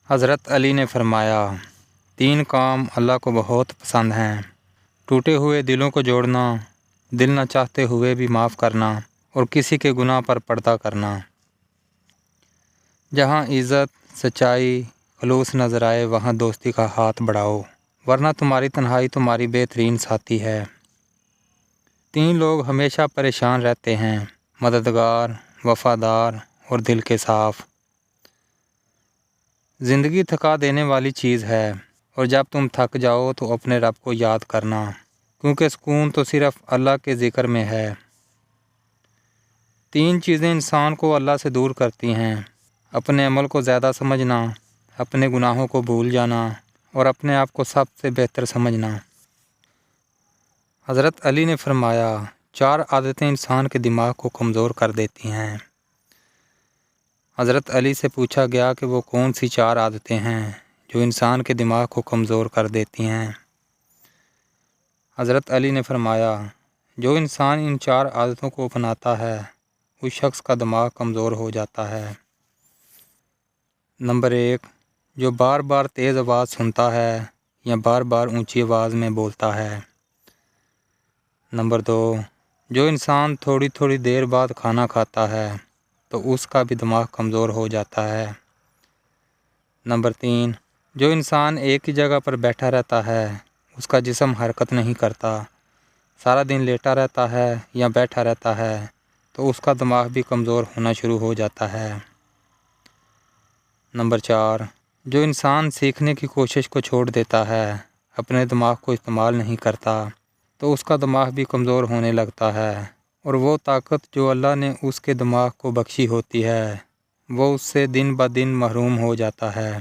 حضرت علی نے فرمایا، 3 کام اللہ کو بہت پسند ہیں: ٹوٹے ہوئے دلوں کو جوڑنا، دل نہ چاہتے ہوئے بھی معاف کرنا، اور کسی کے گناہ پر پردہ کرنا۔ جہاں عزت، سچائی، خلوص نظر آئے وہاں دوستی کا ہاتھ بڑھاؤ، ورنہ تمہاری تنہائی تمہاری بہترین ساتھی ہے۔ 3 لوگ ہمیشہ پریشان رہتے ہیں: مددگار، وفادار اور دل کے صاف۔ زندگی تھکا دینے والی چیز ہے، اور جب تم تھک جاؤ تو اپنے رب کو یاد کرنا، کیونکہ سکون تو صرف اللہ کے ذکر میں ہے۔ 3 چیزیں انسان کو اللہ سے دور کرتی ہیں: اپنے عمل کو زیادہ سمجھنا، اپنے گناہوں کو بھول جانا، اور اپنے آپ کو سب سے بہتر سمجھنا۔ حضرت علی نے فرمایا، 4 عادتیں انسان کے دماغ کو کمزور کر دیتی ہیں۔ حضرت علی سے پوچھا گیا کہ وہ کون سی 4 عادتیں ہیں جو انسان کے دماغ کو کمزور کر دیتی ہیں۔ حضرت علی نے فرمایا، جو انسان ان 4 عادتوں کو اپناتا ہے اس شخص کا دماغ کمزور ہو جاتا ہے۔ نمبر 1، جو بار بار تیز آواز سنتا ہے یا بار بار اونچی آواز میں بولتا ہے۔ نمبر 2، جو انسان تھوڑی تھوڑی دیر بعد کھانا کھاتا ہے تو اس کا بھی دماغ کمزور ہو جاتا ہے۔ نمبر 3، جو انسان ایک ہی جگہ پر بیٹھا رہتا ہے، اس کا جسم حرکت نہیں کرتا، سارا دن لیٹا رہتا ہے یا بیٹھا رہتا ہے، تو اس کا دماغ بھی کمزور ہونا شروع ہو جاتا ہے۔ نمبر 4، جو انسان سیکھنے کی کوشش کو چھوڑ دیتا ہے، اپنے دماغ کو استعمال نہیں کرتا، تو اس کا دماغ بھی کمزور ہونے لگتا ہے، اور وہ طاقت جو اللہ نے اس کے دماغ کو بخشی ہوتی ہے وہ اس سے دن بہ دن محروم ہو جاتا ہے۔